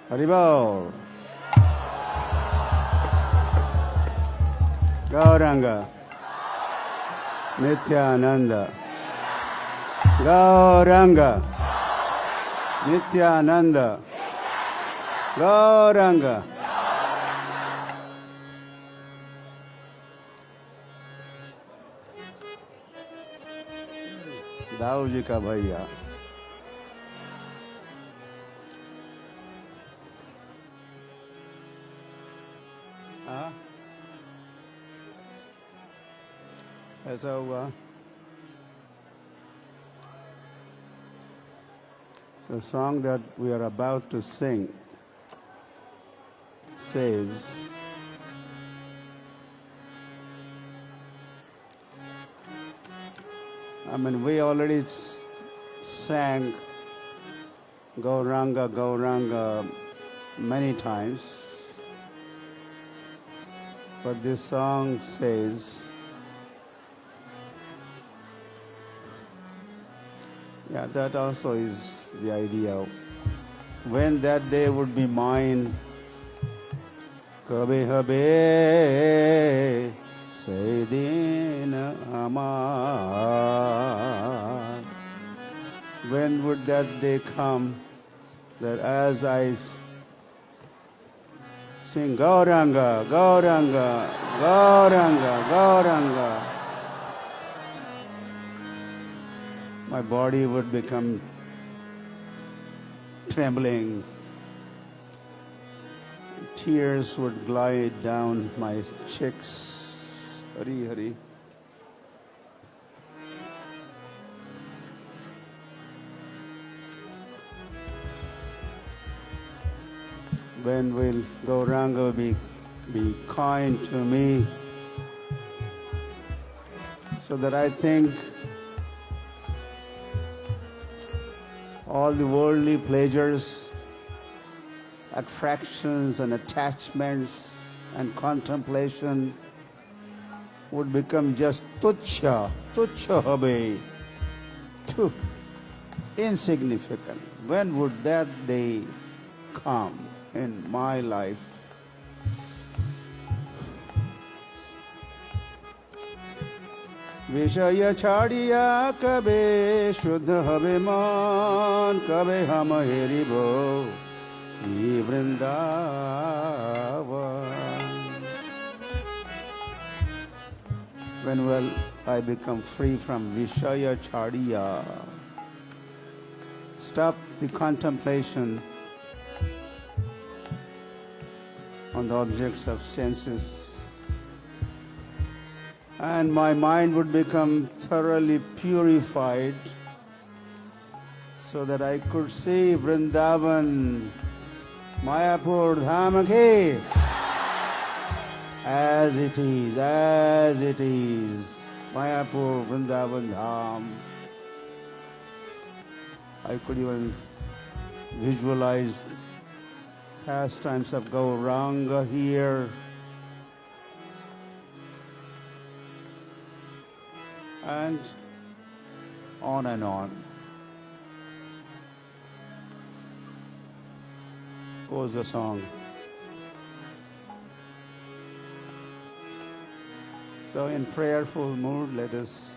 Haribol. Gauranga. Nityananda. Gauranga. Nityananda. Gauranga. Dau ji का भैया ऐसा हुआ. The song that we are about to sing says, we already sang Gauranga, Gauranga many times, but this song says, yeah, that also is the idea. When that day would be mine, Kabe habe Sayyidina Amar. When would that day come that as I sing Gauranga, Gauranga, Gauranga, Gauranga, my body would become trembling. Tears would glide down my cheeks. Hari Hari. When will Gauranga be kind to me, so that I think all the worldly pleasures, attractions and attachments and contemplation would become just tuchha habe, too insignificant. When would that day come in my life? Vishaya chadiya kabe shuddha habe man, kabe hum heribo Shri Vrindavan. When will I become free from Vishaya chadiya? Stop the contemplation on the objects of senses, and my mind would become thoroughly purified so that I could see Vrindavan, Mayapur Dham ki, as it is, Mayapur Vrindavan Dham. I could even visualize pastimes of Gauranga here, and on and on goes the song. So in prayerful mood, let us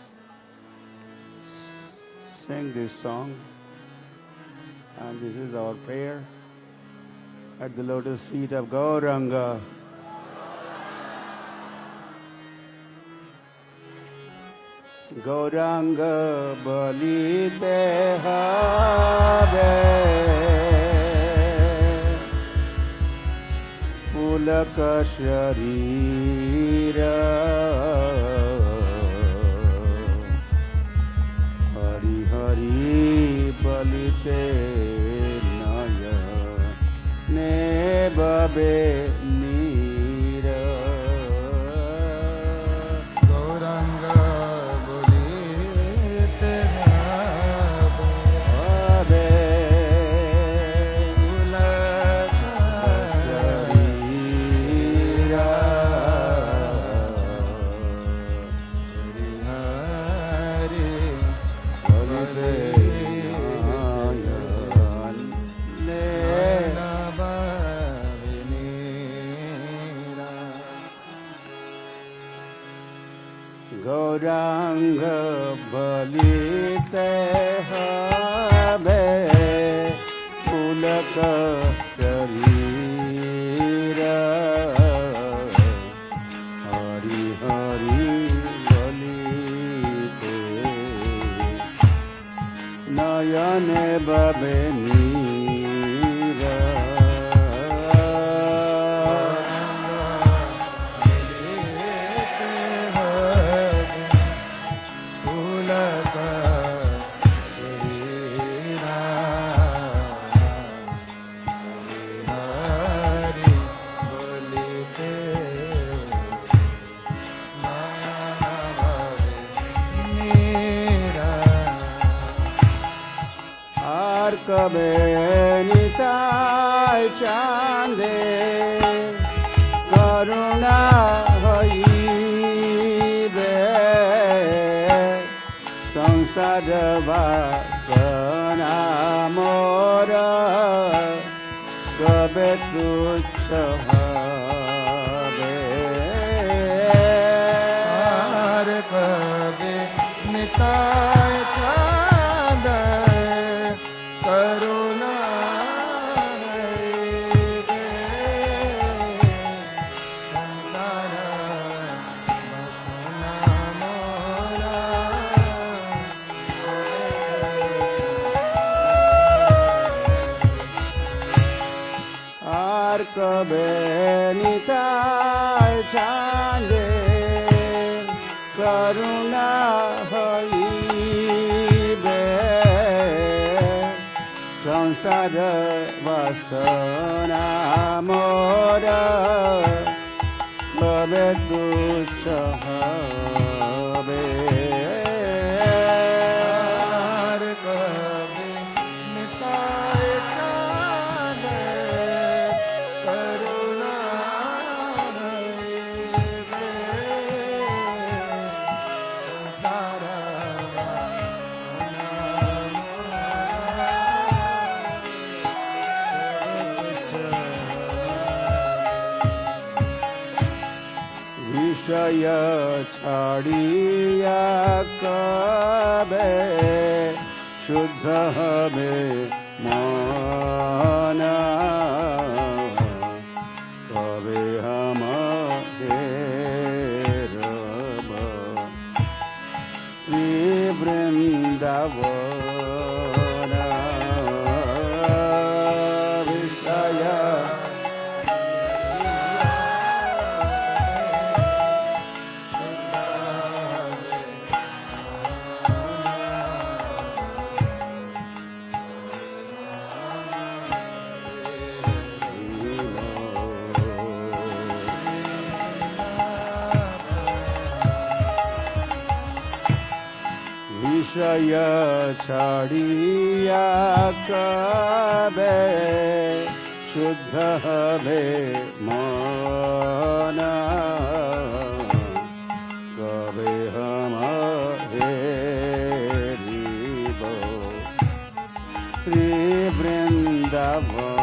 sing this song, and this is our prayer at the lotus feet of Gauranga. Gauranga balite habe pulaka sharira Hari Hari balite naya ne babe nira Gauranga bolite habe pulaka sharira Hari balite naya ne Gauranga বলিতে হবে পুলক শরীর হরি হরি বলিতে নয়নে বাবে নীরা আর কবে নিতাই চাঁদে করুণা হইবে সংসার বাসনা মোর কবে তুচ্ছ হবে আর কবে নিতাই চাঁদ করুণা হইবে সংসার বাসনা মোরা আর কবে নিতাই চাঁদে করুণা হইবে সংসার বাসনা মোর কবে তুচ্ছ হবে আর কবে নিতাই চাঁদ করুণা হইবে সংসার বিষয় ছাড়িয়া কবে শুদ্ধ হবে মন কবে আমাদের শ্রী বৃন্দাবন বিষয় বিষয় ছাড়িয়া কবে শুদ্ধ হবে মন কবে আমাদের শ্রী বৃন্দাবন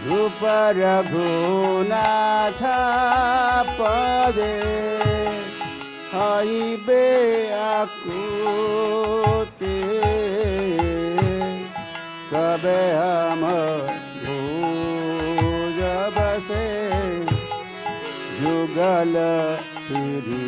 रूप रघुनाथ पदे हईबे आकुति कबे हम भूज बसे जुगल प्रीति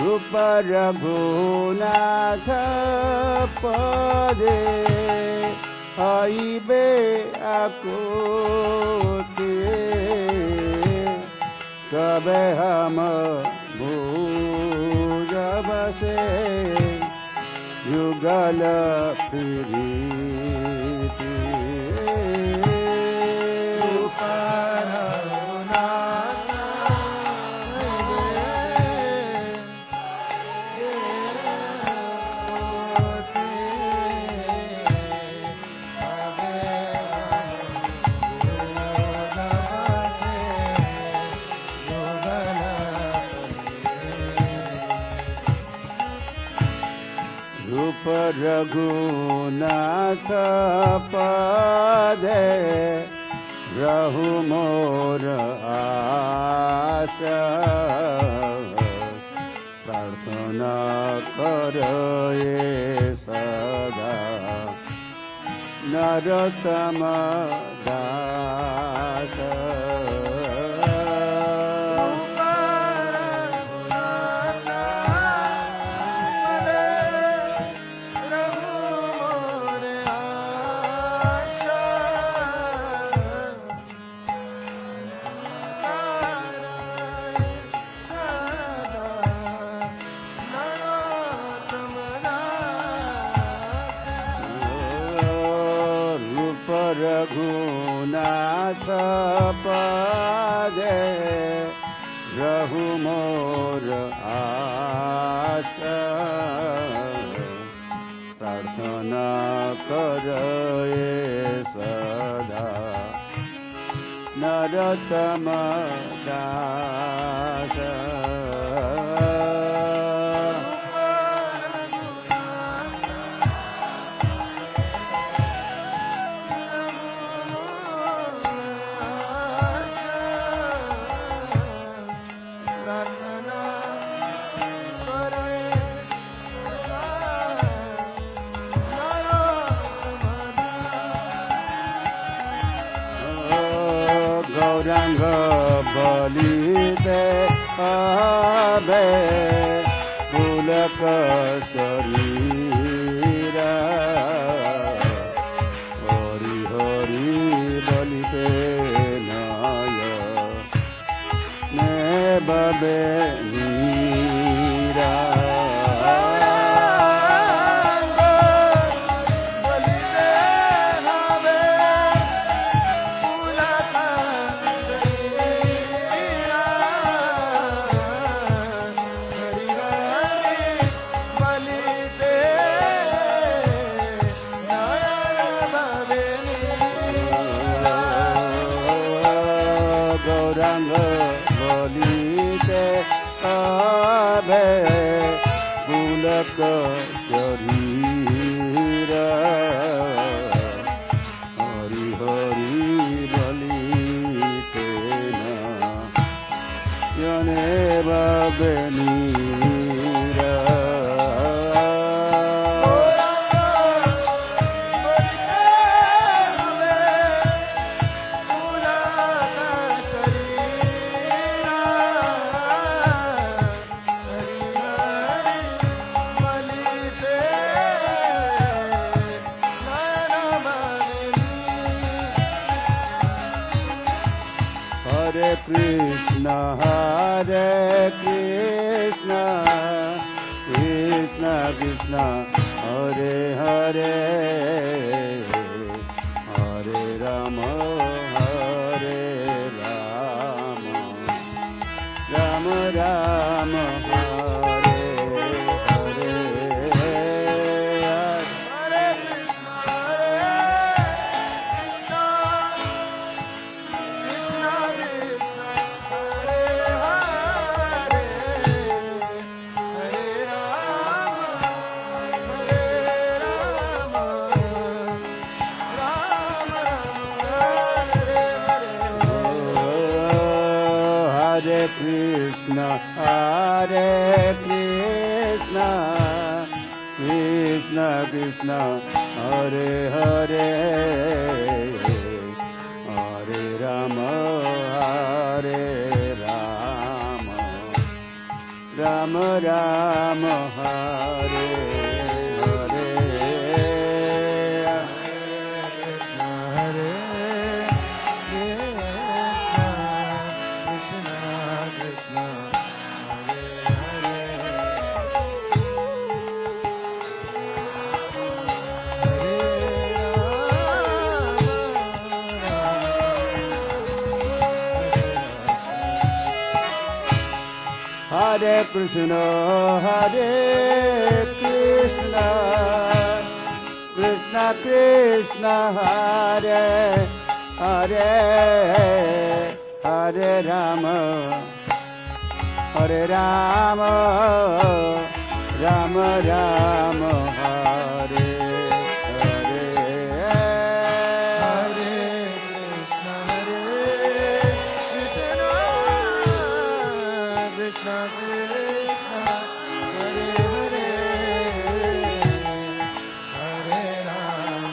रूप रघुनाथ पदे आइबे आकुति कबे हम भूजब से युगल प्रीति रूप रघुनाथ पदे रहु मोर आशा प्रार्थना करे सदा नरोत्तम दास रघुनाथ पदे रहु मोर आशा प्रार्थना करे सदा नरोत्तम दास गौरांग बलिते आबे पुलक शरीरा हरि हरि बलिते नय ने बबे नीरा गौरांग बलिते आबे पुलक शरीरा हरि हरि बलिते नयने बबे नीरा Hare Krishna, Krishna Krishna, Hare Hare, Hare Rama, Rama Rama, Hare Hare. Hare Krishna, Krishna Krishna, Hare Hare, Hare Rama, Rama Hare Hare. Hare Krishna, Krishna Krishna, Hare Hare, Hare Rama, Rama Rama, Hare Hare. Hare Krishna, Krishna Krishna, Hare Hare, Hare Rama, Hare Rama, Rama Rama, Hare Hare. Hare Krishna, Krishna Krishna, Hare Hare, Hare Rama,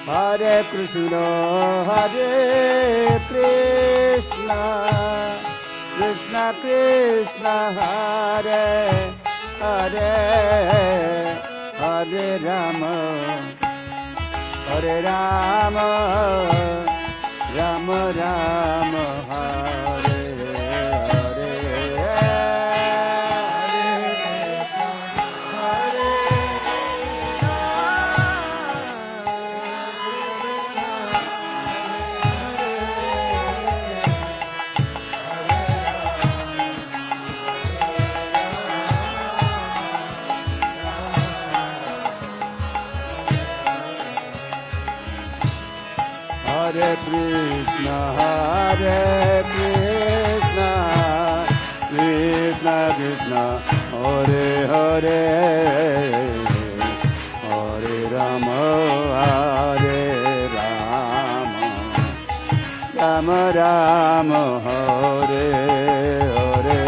Hare Rama, Hare Krishna, Krishna Krishna, Hare Hare, Hare Rama, Hare Rama, Rama Rama, Hare Hare. Hare Krishna, Krishna Krishna, Hare Hare, Hare Rama, Hare Rama, Rama Rama, Hare Hare.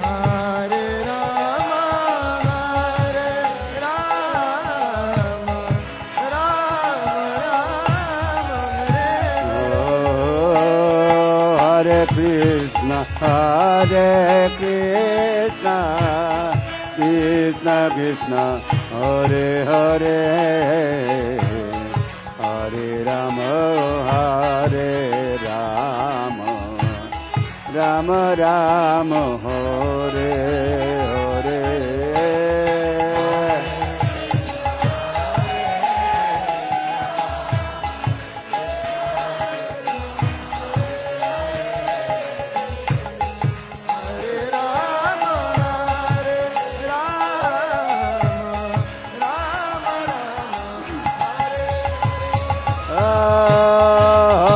Hare Rama, Hare Rama, Rama Rama, Hare Krishna, Krishna Krishna, Hare Hare, Hare Rama, Hare Rama, Rama Rama, Hare Hare. Hare Rama, Hare Rama, Rama Rama,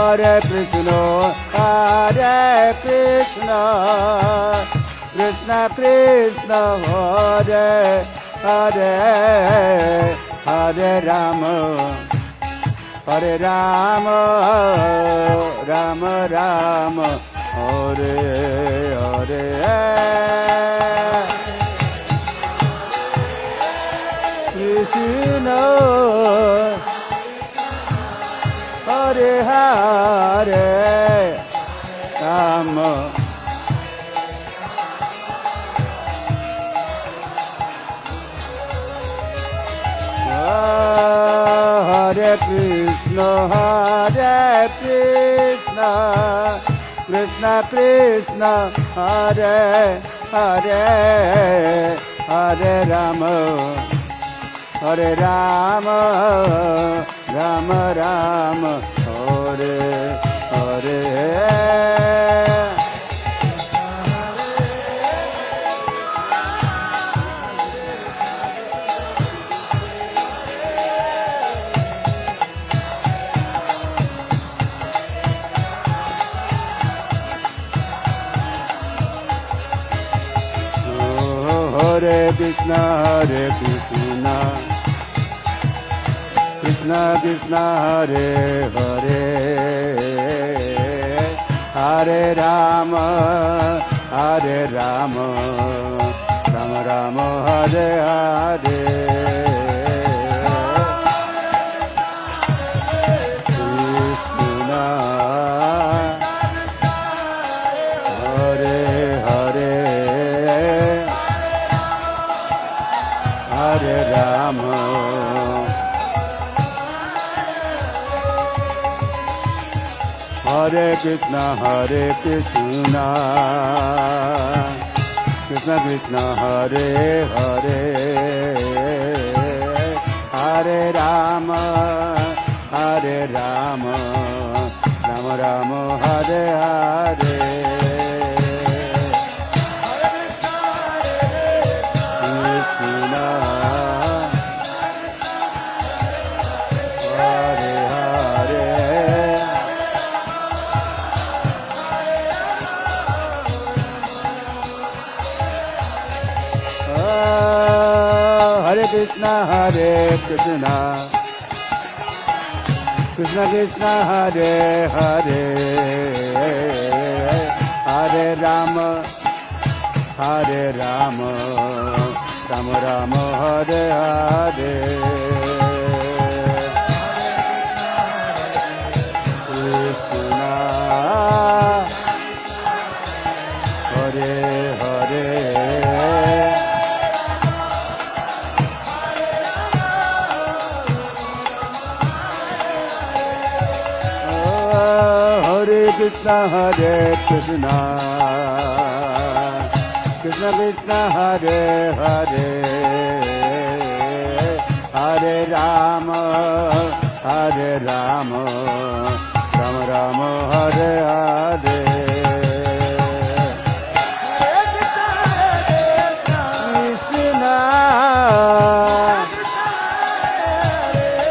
Hare Krishna, Krishna Krishna, Hare Hare, Hare Rama, Hare Rama, Rama Rama, Hare Hare. Krishna, Hare Hare, Rama, Hare Krishna, Krishna Krishna, Hare Hare, Hare Rama, Hare Rama, Rama Rama, Hare Hare. Hare Krishna, Krishna Krishna, Hare Hare, Hare Rama, Hare Rama, Rama Rama, Hare Hare. Krishna, Hare Hare, Hare Rama. Hare Krishna, Krishna Krishna, Hare Hare, Hare Rama, Rama Rama, Hare Hare. Krishna, Hare Hare, Hare Krishna, Krishna Krishna, Hare Hare, Hare Rama, Rama Rama, Hare Hare. Krishna, Hare Hare, Hare Krishna, Krishna Krishna, Hare Hare, Hare Rama, Rama Rama, Hare Hare. Krishna,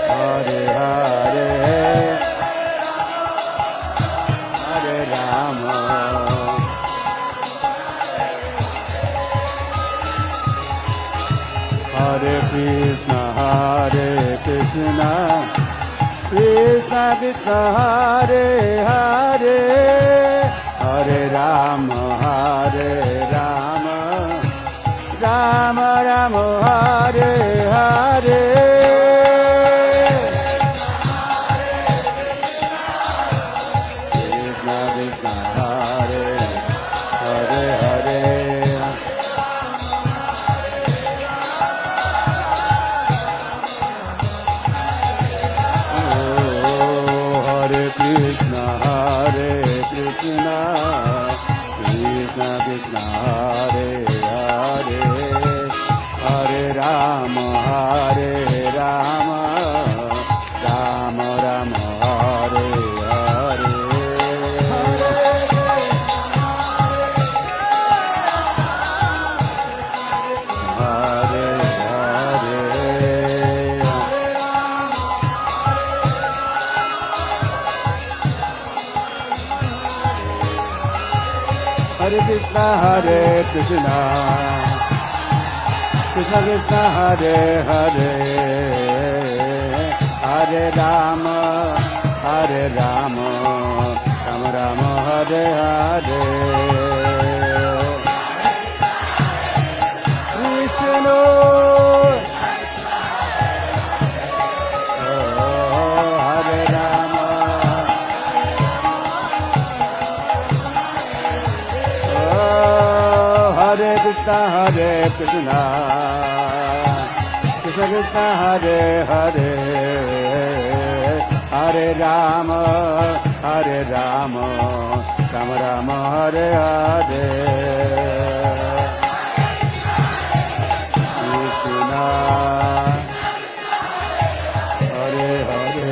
Hare Hare, Hare Rama, Hare Krishna, Krishna Krishna, Hare Hare, Hare Rama, Rama Rama, Hare Hare. Krishna Krishna, Hare Hare, Hare Krishna, Krishna Krishna, Hare Hare, Hare Rama, Rama Rama, Hare Hare. Hare Hare, Hare Krishna, Krishna Krishna, Hare Hare, Hare Rama, Rama Rama, Hare Hare. Krishna, Hare Rama, Hare Krishna, Krishna Krishna, Hare Hare, Hare Rama, Rama Rama, Hare Hare. Krishna, Hare Hare,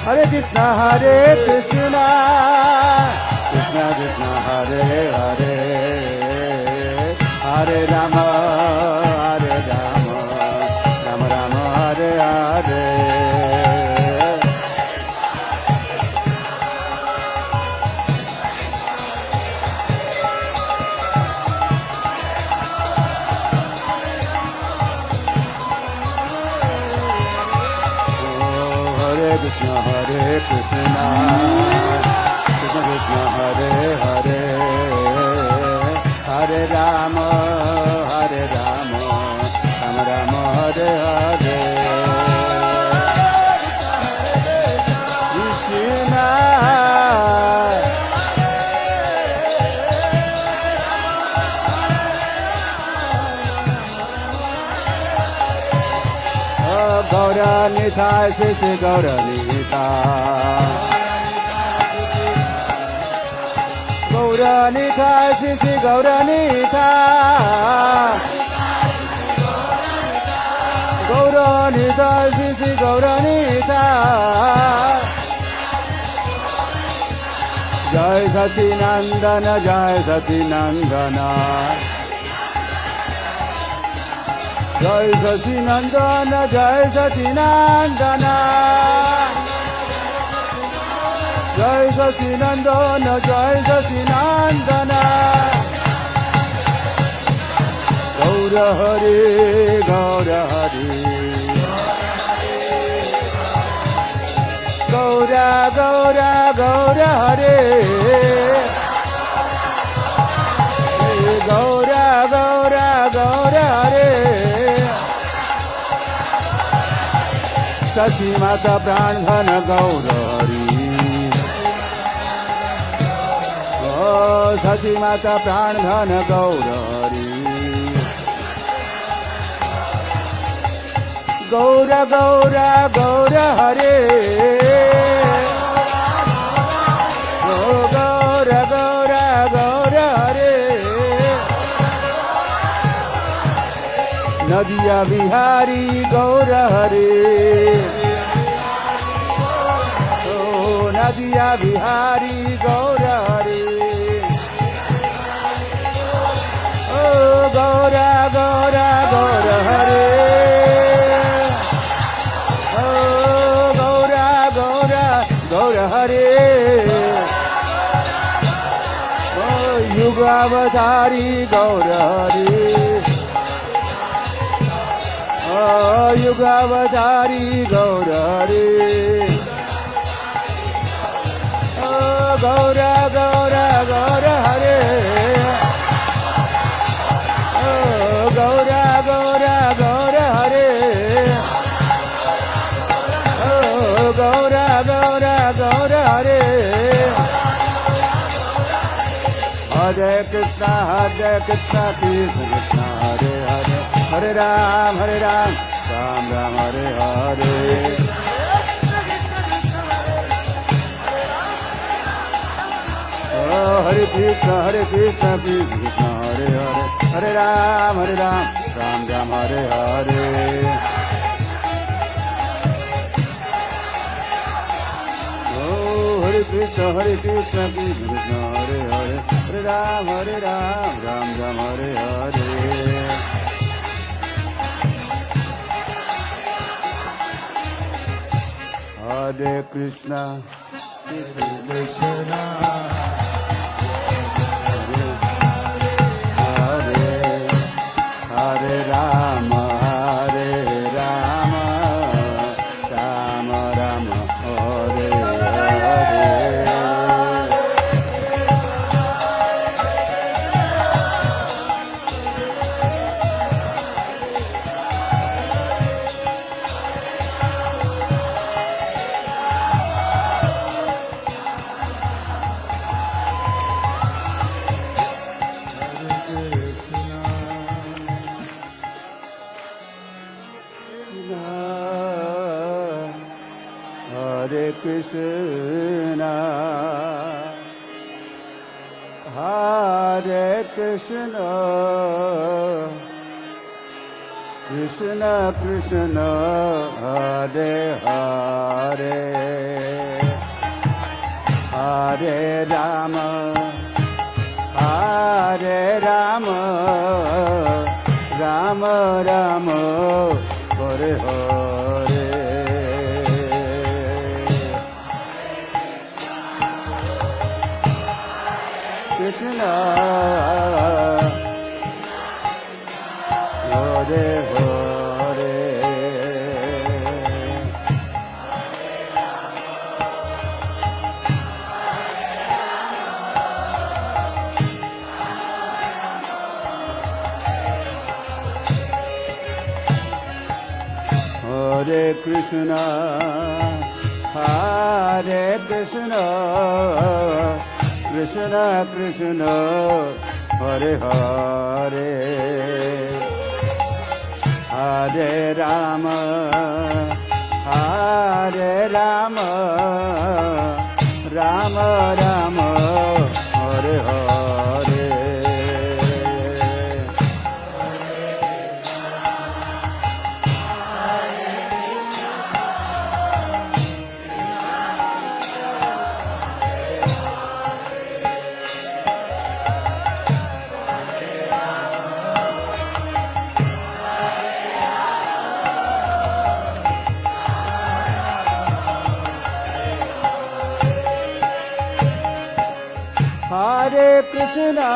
Hare Krishna, Krishna Krishna, Hare Hare, Hare Rama, Rama Rama, Hare Hare. Hare Krishna, Krishna Krishna, Hare Hare, Hare Rama, Rama Rama, Hare Hare. Krishna, Gauranithai, Sisi Gauranithai. Gauranithai, Sisi Gauranithai. Gauranithai, Sisi Gauranithai. Jai Sacinandana, Jai Sacinandana. Jai Sacinandana, Jai Sacinandana. Jai Sacinandana, Jai Sacinandana. Gaura Hari, Gaura Hari. Gaura, Gaura, Gaura Hari. Gaura, Gaura, Gaura Hari. Sachi Mata Pran Dhan Gaura Hari. Oh, Sachi Mata Pran Dhan Gaura Hari. Gaura, Gaura, Gaura Hari. Oh, Gaura, Gaura, Gaura Hari. Nadiya Vihari Gaura Hari. Oh, Nadiya Vihari Gaura Hari. Oh, Gaura, Gaura, Gaura Hari. Oh, Gaura, Gaura, Gaura Hari. Oh, Yugavatari Gaura Hari. Oh, Yugavatari Gaura Hari. Oh, Gaura, Gaura, Gaura Hari. Oh, Gaura, Gaura, Gaura Hari. Oh, Gaura, Gaura, Gaura Hari. Hare Krishna, Krishna Krishna, Hare Hare. Hare Ram, Ram Ram, Hare Hare. Oh, Hare Krishna, Krishna Krishna, Hare Hare. Hare Ram, Ram Ram, Hare Hare. Oh, Hare Krishna, Krishna Krishna, Hare Hare. Hare Ram, Ram Ram, Hare Hare. Hare Krishna, Krishna Krishna, Hare Hare Rama, Hare Rama, Rama Rama, Hare Hare. Hare Krishna, Hare Krishna, Krishna Krishna, Hare Hare, Hare Rama, Hare Rama, Rama Rama, Hare Hare. Krishna, Hare Hare. Hare Krishna, Hare Krishna, Krishna Krishna, Hare Hare, Hare Rama, Hare Rama, Rama Rama, Hare Hare. Hare Krishna,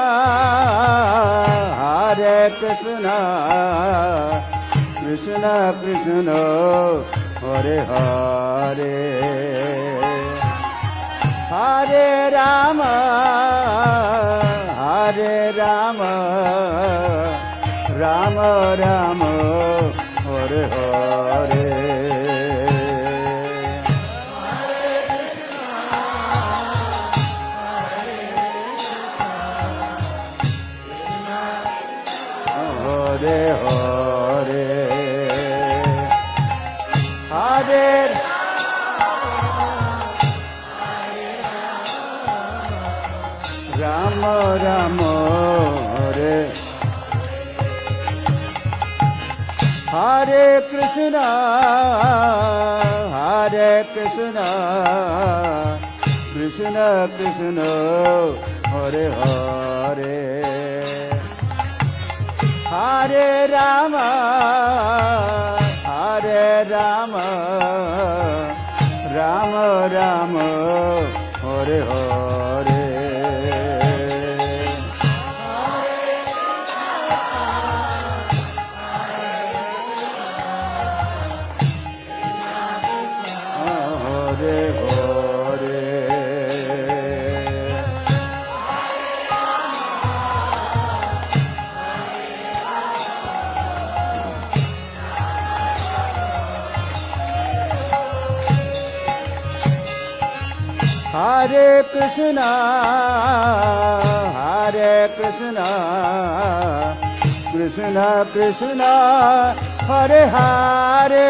Hare Krishna, Krishna Krishna, Hare Hare, Hare Rama, Hare Rama, Rama Rama, Hare Hare. Hare Hare, Hare Rama Rama, Hare Hare Krishna, Hare Krishna, Krishna Krishna, Hare Hare, Hare Rama, Hare Rama, Rama Rama, Hare Hare. Hare Hare. Hare Krishna, Hare Krishna, Krishna Krishna, Hare Hare,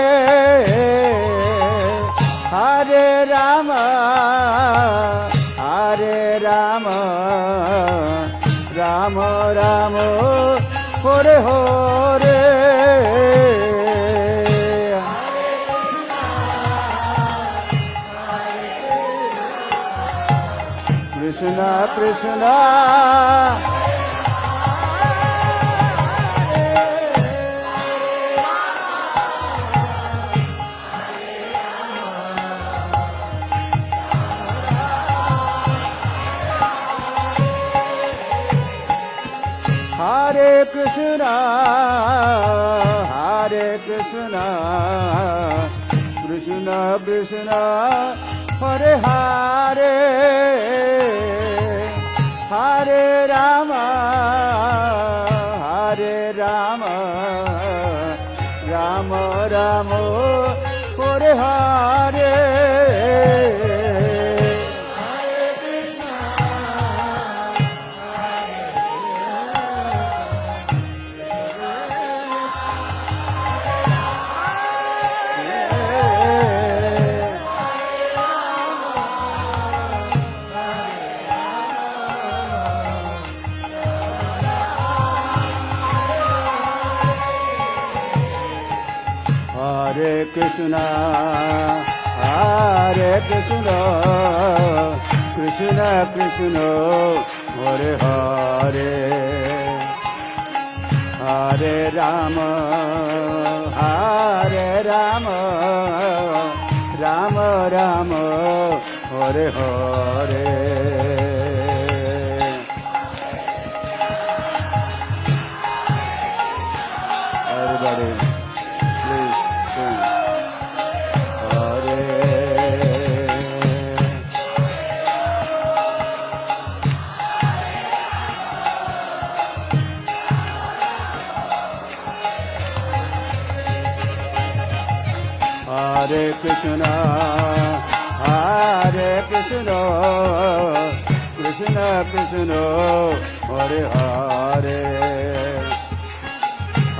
Hare Rama, Hare Rama, Rama Rama, Hare Hare. Krishna Krishna, Hare Krishna, Hare Krishna, Krishna Krishna, Hare Hare, Hare Rama, Hare Rama, Rama Rama, Hare Hare. Hare Krishna, Hare Krishna, Krishna Krishna, Hare Hare, Hare Rama, Hare Rama, Rama Rama, Hare Hare. Everybody, please sing. Hare. Hare Krishna, Hare Krishna, Krishna Krishna, Hare Hare,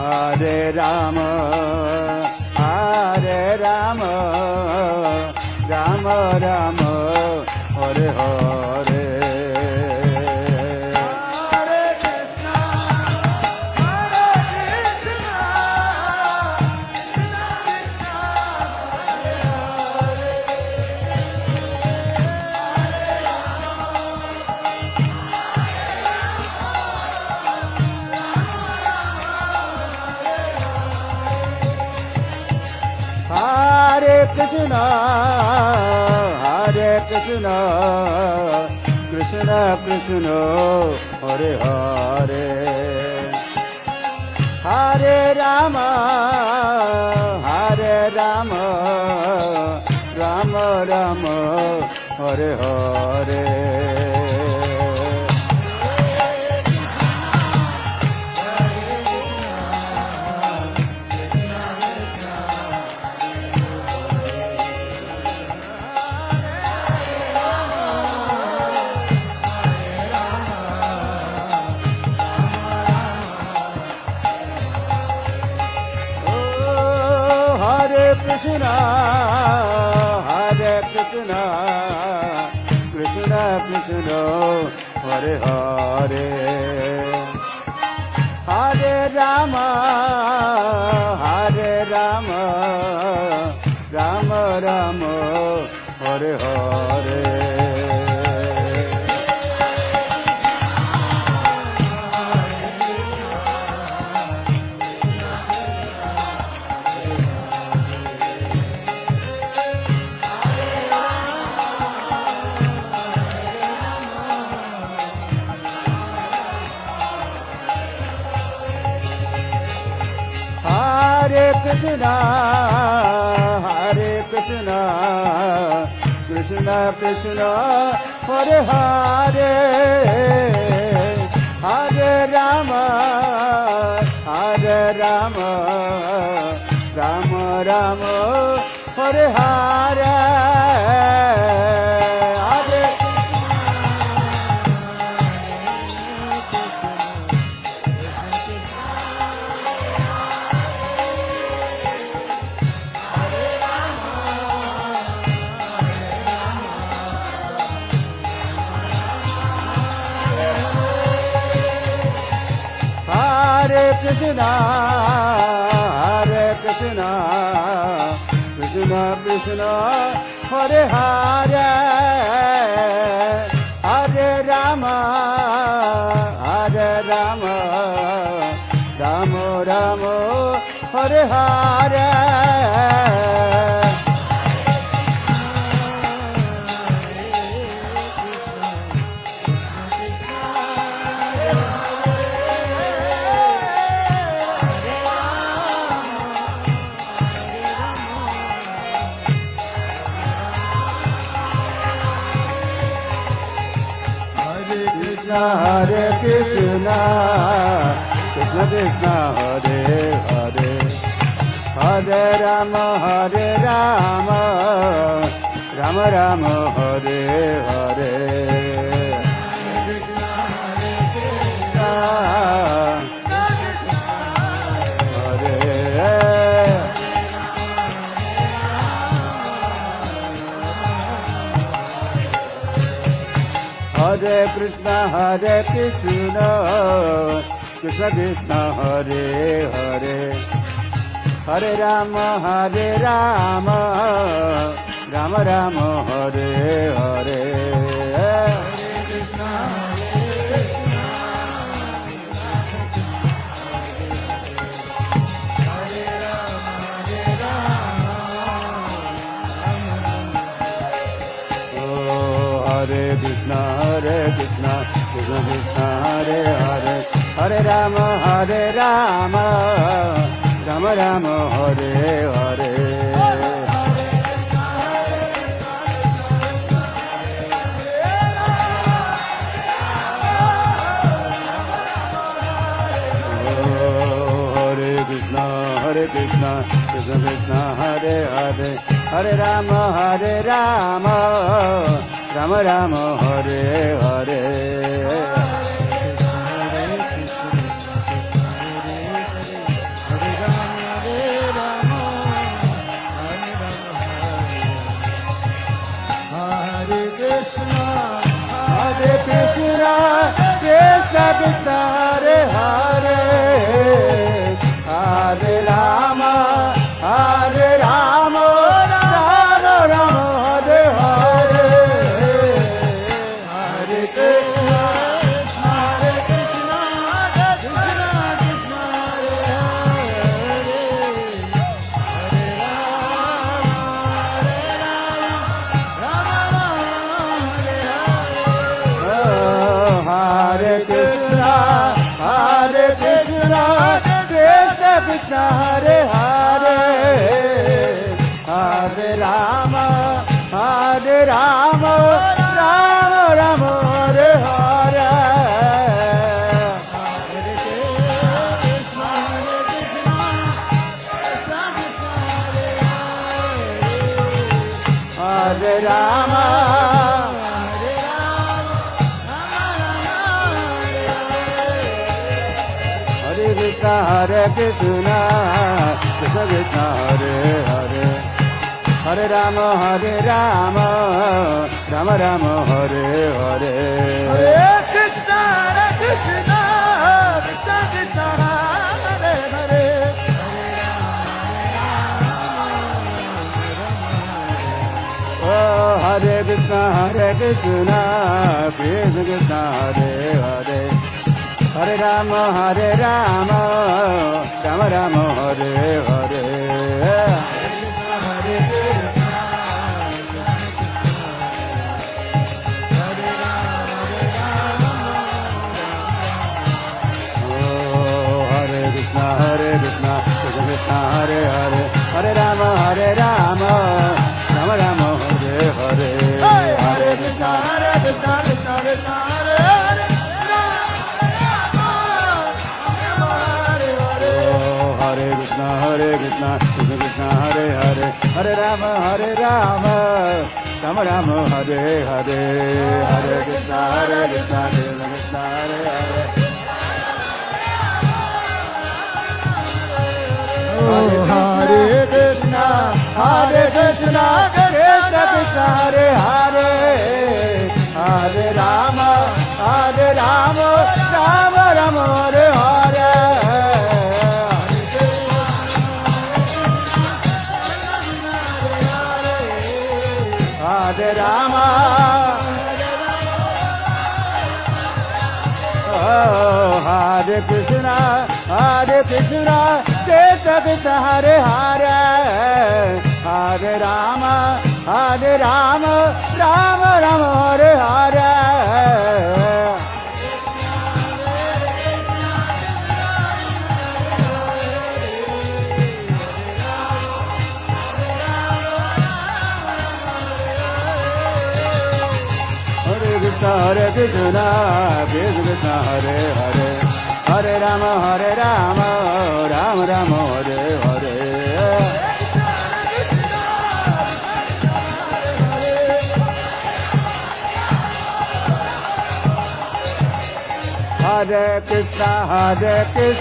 Hare Rama, Hare Rama, Rama Rama, Hare Hare. Hare Krishna, Hare Krishna, Krishna Krishna, Hare Hare. Hare Krishna, Hare Krishna, Krishna Krishna, Hare Hare. Hare Rama, Hare Rama, Rama Rama, Hare Hare. Oh, Hare Krishna, Hare Krishna, Krishna Krishna, Hare Hare. Hare Rama, Hare Rama, Rama Rama, Hare Hare. Hare Krishna, Hare Krishna, Krishna Krishna, Hare Hare. Hare Rama, Hare Rama, Rama Rama, Hare Hare. Hare Hare Krishna, Hare Krishna, Krishna Krishna, Hare Hare. Hare Rama, Hare Rama, Rama Rama, Hare Hare. Hare Krishna, Krishna Krishna, Hare Hare. Hare Rama, Hare Rama, Rama Rama, Hare Hare. Hare Krishna, Hare Krishna, Krishna Krishna, Hare Hare. Hare Rama, Hare Rama, Rama Rama, Hare Hare. Hare Krishna, Hare Krishna, Krishna Krishna, Hare Hare. Hare Rama, Hare Rama, Rama Rama, Hare Hare. Hare Krishna, Hare Krishna, Krishna Krishna, Hare Hare. Hare Rama, Hare Rama, Rama Rama, Hare Hare. Krishna Hare Hare Hare Rama Hare Rama Rama Rama Hare Hare Hare Krishna Hare Krishna Krishna Krishna Hare Hare Hare Rama Hare Krishna Krishna Krishna Hare Hare Hare Rama Rama Rama Hare Hare Hare Krishna Hare Rama Hare Krishna Hare Krishna Krishna Krishna Hare Hare Hare Rama Rama Rama Hare Hare Hare Krishna Krishna Krishna Hare Hare Oh Hare Krishna Krishna Krishna Hare Hare Hare Rama Rama Rama Hare Hare Oh Hare Krishna Krishna Krishna Hare Hare Hare Rama Rama Rama Hare Hare Hare Krishna Krishna Krishna Hare Hare Oh Hare Krishna Krishna Krishna Hare Hare Hare Rama Rama Rama Hare Hare Hare Krishna Krishna Krishna Hare Hare Oh Hare Krishna Krishna Krishna Hare Hare Hare Rama Rama Rama Hare Hare Hare Rama Oh Hare Krishna Krishna Krishna Hare Hare Hare Rama Rama Rama Hare Hare Hare Krishna Krishna Hare Hare Hare Rama Rama Rama Hare Hare Hare Krishna Krishna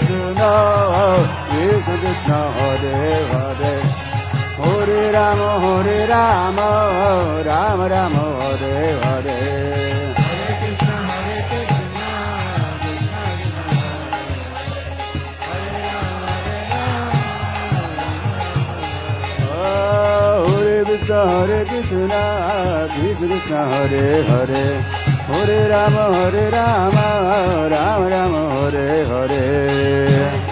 Krishna Hare Hare Hare Rama Rama Rama Hare Hare Hare Krishna Krishna Hare Hare Hare Rama Rama Rama Hare Hare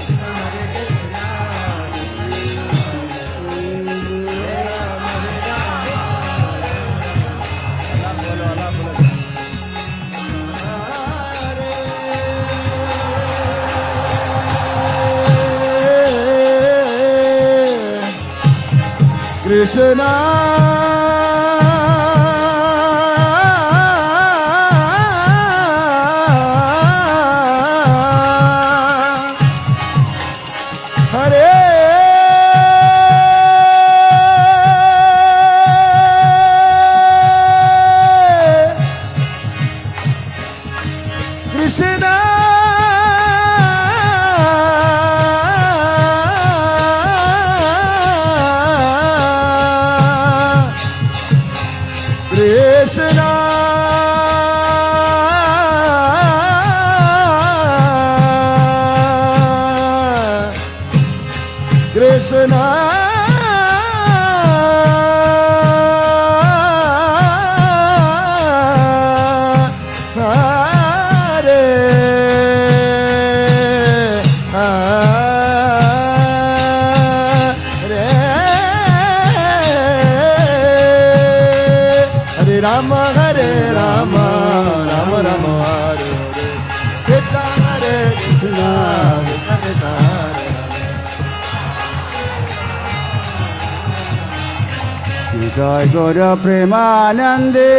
Krishna Rama Hare Rama Rama Rama Hare Hare Krishna Krishna Krishna Hare Hare জয় গৌর প্রেমানন্দে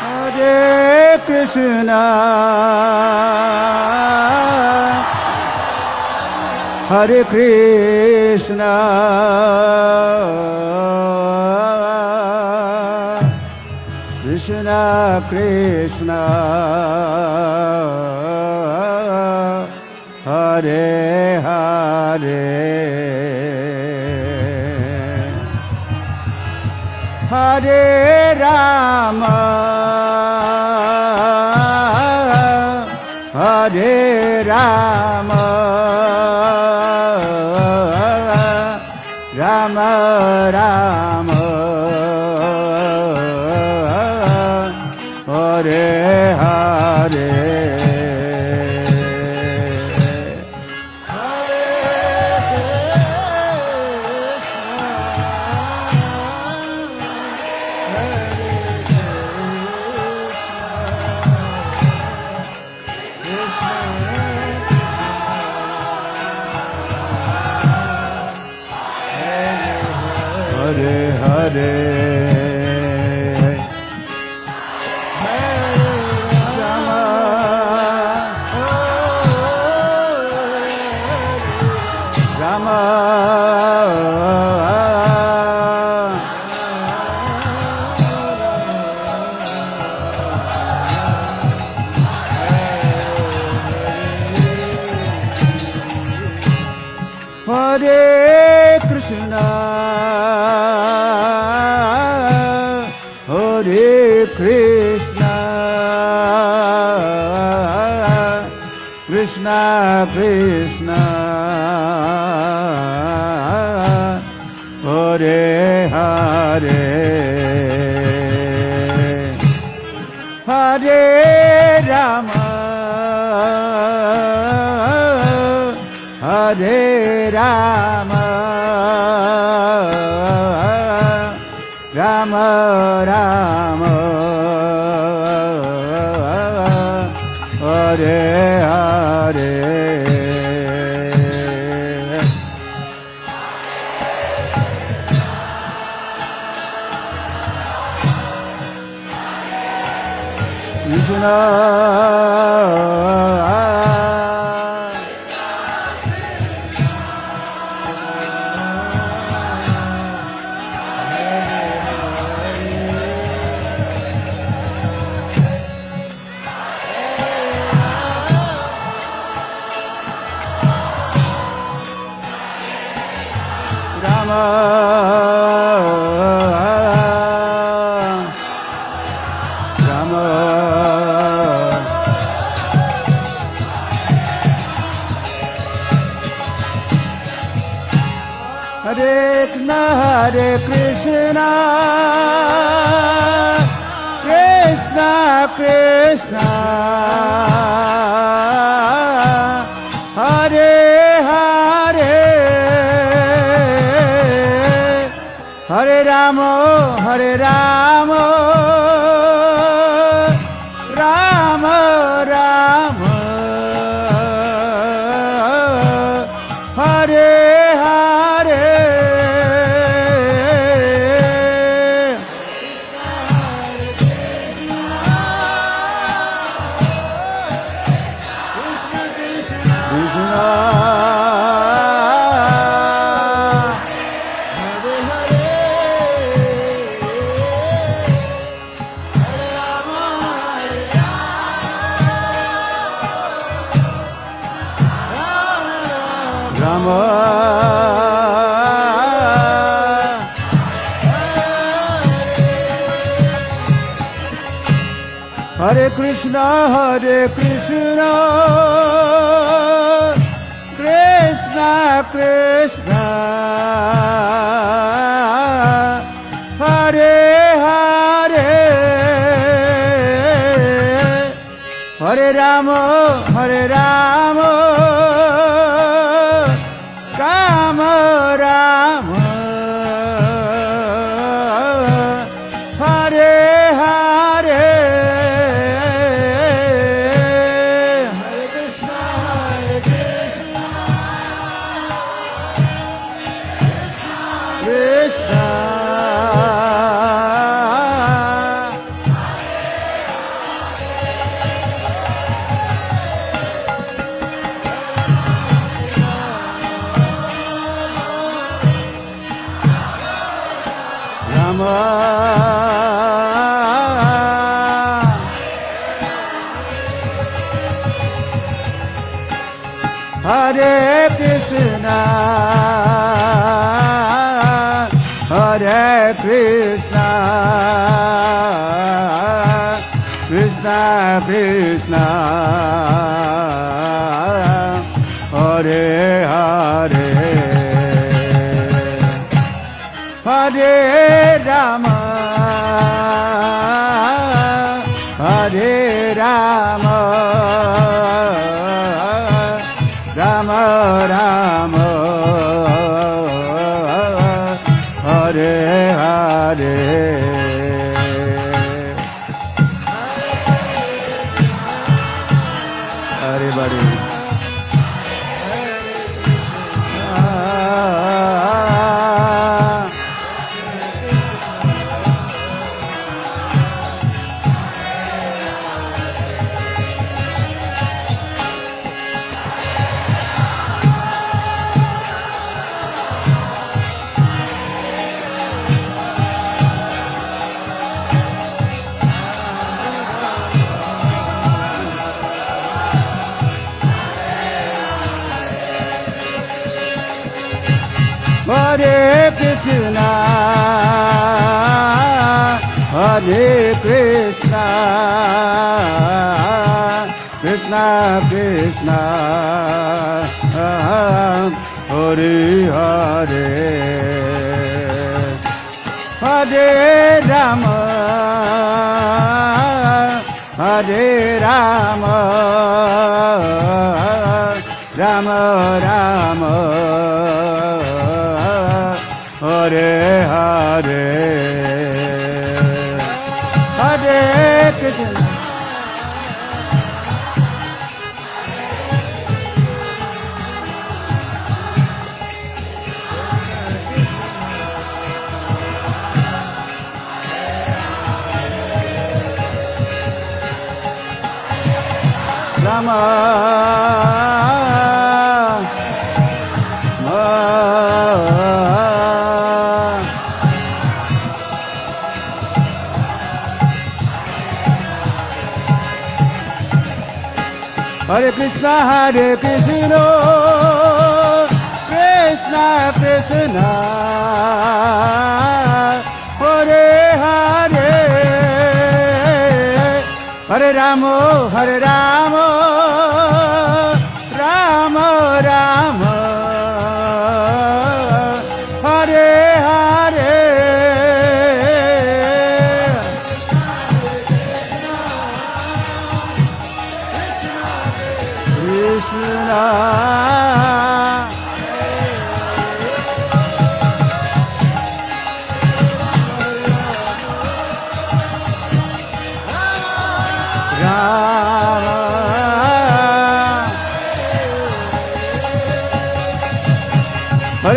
হরে কৃষ্ণ হরে কৃষ্ণ কৃষ্ণ কৃষ্ণ হরে হরে হরে রাম হরে Ram Ram Ram Hare Hare Hare Hare Rama Rama Hare Krishna Hare Krishna Krishna Krishna Hare Hare Hare Rama Hare Rama Rama Rama Hare Hare Krishna Rama Rama Hare Krishna Hare Krishna Krishna Krishna Hare Hare Hare Rama Hare Rama Rama Rama Hare Hare Rama Hare Krishna, Krishna Krishna, Hare Hare, Hare Rama, Rama Rama, Hare Hare, Hare Krishna, Krishna, Hare Krishna, Hare Krishna, Krishna Krishna, Hare Hare, Hare Rama, Hare Rama, Rama Rama, Hare Hare. Everybody. Hare Krishna, Hare Krishna, Krishna Krishna, Hare Hare, Hare Rama, Hare Rama, Rama Rama, Hare Hare, Hare Krishna, Rama, Hare Krishna, Krishna Krishna, Hare Hare, Hare Rama, Rama Rama, Hare Hare,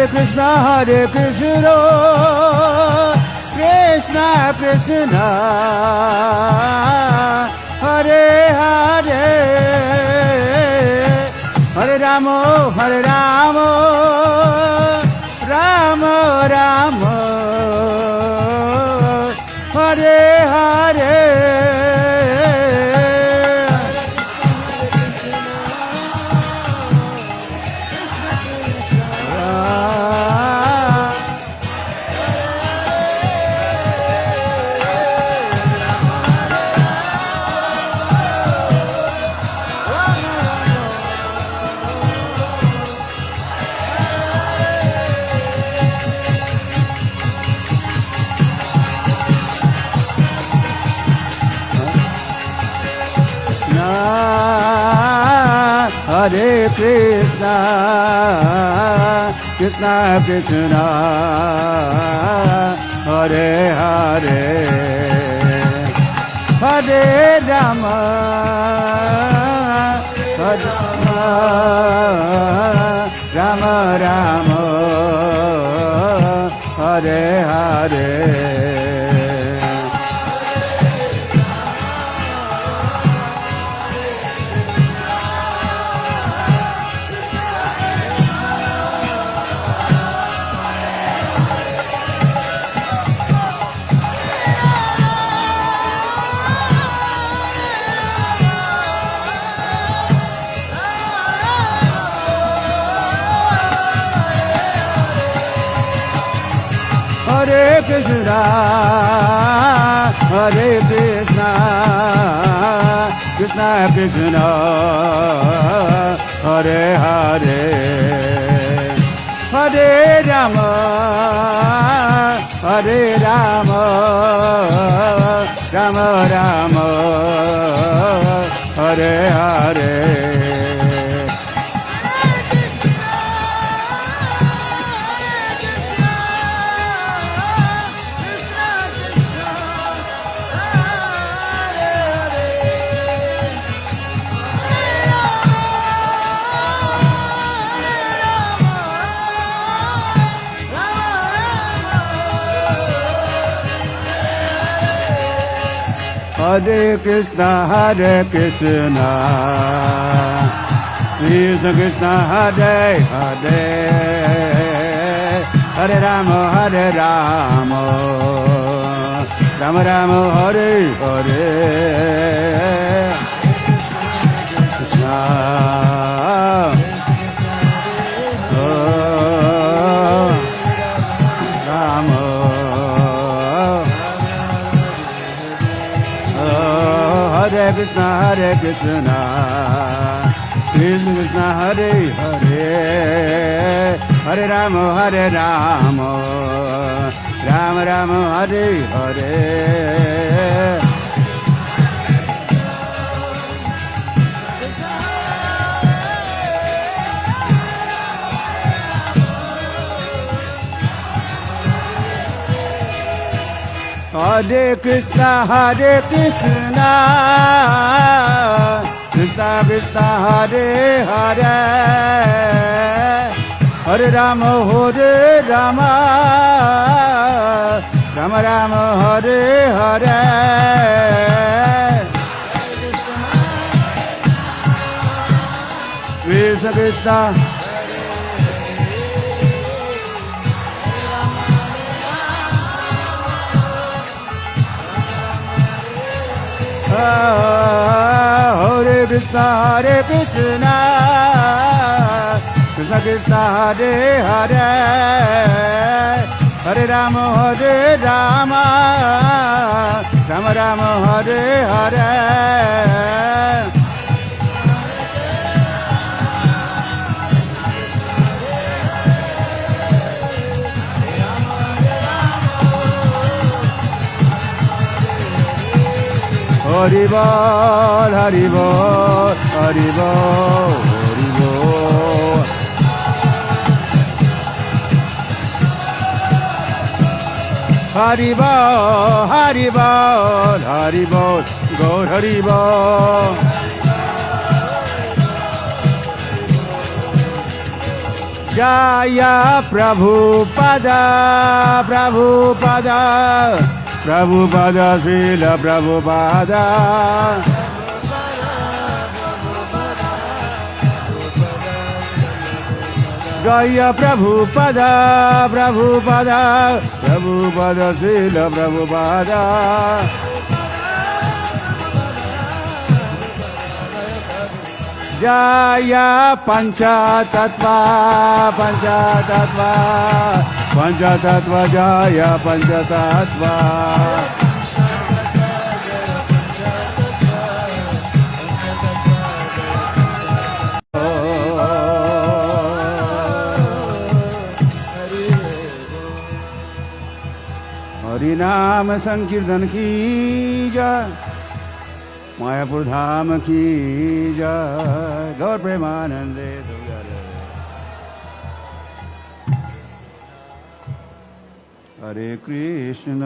Krishna, Hare Krishna, Krishna Krishna, Hare Hare, Hare Rama, Rama Rama, Hare Hare, Hare Krishna, Krishna Krishna, Hare Hare, Hare Rama, Hare Rama, Rama Rama, Hare Hare. Hare Krishna, Hare Krishna, Krishna Krishna, Hare Hare, Hare Rama, Hare Rama, Rama Rama, Hare Hare. Hare Krishna, Hare Krishna, Krishna Krishna, Hare Hare, Hare Rama, Hare Rama, Rama Rama, Hare Hare, Krishna, Rama. Hare Krishna, Hare Krishna, Krishna Krishna, Hare Hare, Hare Rama, Hare Rama, Rama Rama, Hare Hare. Hare Krishna, Hare Krishna, Krishna Krishna, Hare Hare, Hare Rama, Hare Rama, Rama Rama, Hare Hare. Krishna Krishna, Hare Krishna, Hare Krishna, Krishna Krishna, Hare Hare, Hare Rama, Hare Rama, Rama Rama, Hare Hare. Hari Bol, Hari Bol, Hari Bol, Hari Bol. Hari Bol, Hari Bol, Hari Bol, Gaur Hari Bol. Jaya Prabhupada, Prabhupada, Prabhupada, Srila Prabhupada. Jaya Prabhupada, Prabhupada, Prabhupada, Srila Prabhupada. Jaya Panchatattva, Panchatattva, Panchatattva, Jaya Panchatattva. Hari नाम संकीर्तन की जय, मायापुर धाम की जय गौर प्रेमानंदे हरे कृष्ण